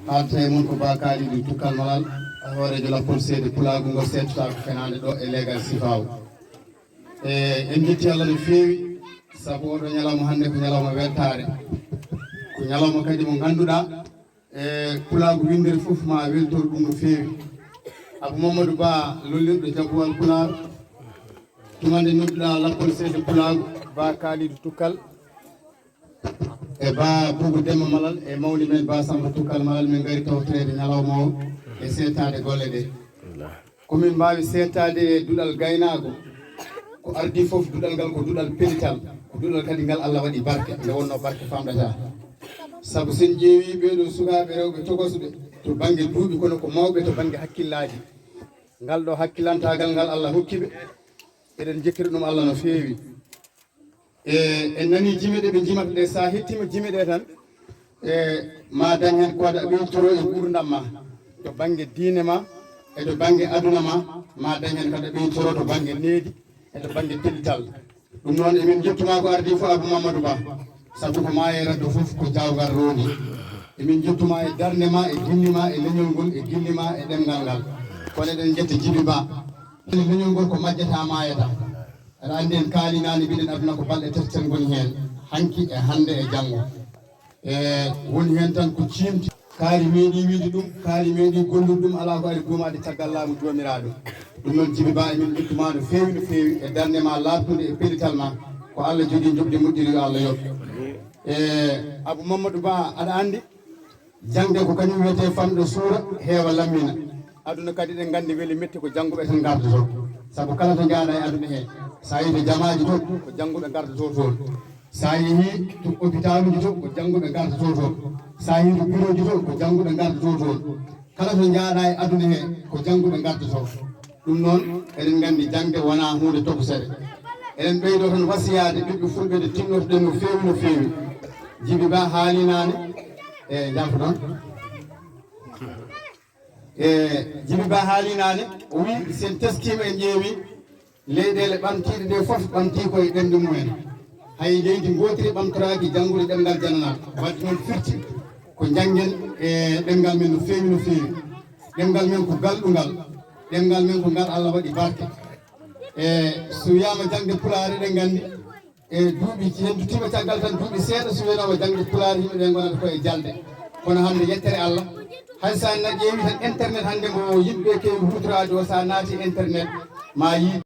haalta e mon ko bakali ɗum tukkal malal hoorejo lappol seede Pulaaku ngo settotako fenade ɗo e leegal sifaw en jetti Allah no feewi sabu oɗo ñalawma hannde ko ñalawma weltare ko ñalawma kadi mo ganduɗa Pulaaku windere fof ma weltor ɗum no feewi Abou Mamadou Ba lollirɗo jagguwal Pulaar tumande nodduɗa lappol seede Pulaaku ba Kalidou Tukkal e ba Boubou Demba Malal e mawni men ba Samba Tukkal Malal min gari tawtorede ñalawma o e seetade golle ɗe komin mbawi seetade e duɗal gaynago ko ardi fof duɗal ngal ko duɗal pelital ko duɗal kadi ngal Allah waɗi barke nde wonno barke famɗata saabu sen ƴeewi ɓeɗo sukaɓe rewɓe togosuɓe to banggue duuɓi kono ko mawɓe to banggue hakkillaji ngal ɗo hakkillantagal ngal Allah hokkiɓe eɗen jekkiri ɗum Allah no feewi en nani jime ɗe ɓe jimata ɗe sa hettima jime ɗe tan ma dañ hen ko waɗa ɓeytoro e gurdam ma to banggue diine ma e to banggue aduna ma dañ hen kada ɓeytoro to banggue needi e to banggue pellital ɗum noon emin jettuma ko ardi fo Abou Mamadou Ba saabu ko ma e raddo foof ko jawgal rondi emin jettuma e darde ma e gillima e leñol ngol e gillima e ɗemgal ngal kono eɗen jetta Djiby Ba leñol ngol ko majjata mayata aɗa andi en kaalinani mbiɗen aduna ko balɗe tati tan goni hen hanki e hande e janggo woni hen tan ko cimti kaari meeɗi wiide ɗum kaari meeɗi gollude ɗum ala ko ari gumade caggal laamu jomiraɗo ɗum noon Djiby Ba emin ƴettuma no feewi no feewi e darde ma labtude e pellital ma ko Allah jogui jobde moƴƴiri yo Allah yoɓ Abou Mamadou Ba aɗa andi jangde ko kañum wiyete famɗo suura heewa lammina aduna kadi ɗen gandi weeli metti ko jangguɓe tan gardoto saabu kala to jaaɗa e aduna he sa yeehi to jamaji to ko jangguɓe gardoto toon sa yeehi to hôpital uji to ko jangguɓe gardoto toon sa yeehi to bureau ji to ko jangguɓe gardoto toon kala to jaaɗa e aduna he ko jangguɓe gardoto ɗum noon eɗen gandi jangde wona hunde tokosere eɗen ɓeydo tan wasiyade ɓiɓɓe fulɓe de tinnotoɗen no feewi no feewi Djiby Ba haalinani e jafo noon Djiby Ba haalinani o wi sen teskima en ƴeewi leyɗele ɓamtiɗe ɗe foof ɓamti koye ɗemde mumen hay leydi gotiri ɓamtoraki janggude ɗemgal jananal wadde noon firti ko janggen e ɗemgal men no feewi no feewi ɗemgal men ko galɗugal ɗemgal men ko ngal Allah waɗi barke so wiyama jangde Pulaar eɗen gandi e duuɓi hendutima caggal tan duuɓi seeɗa so wiyanoma jangde Pulaar yimɓeɓe gonata koye jalde kono hande yettere Allah hay sa ƴeewi tan internet hande mo yimɓe kewi hutorade o sa naati internet ma yi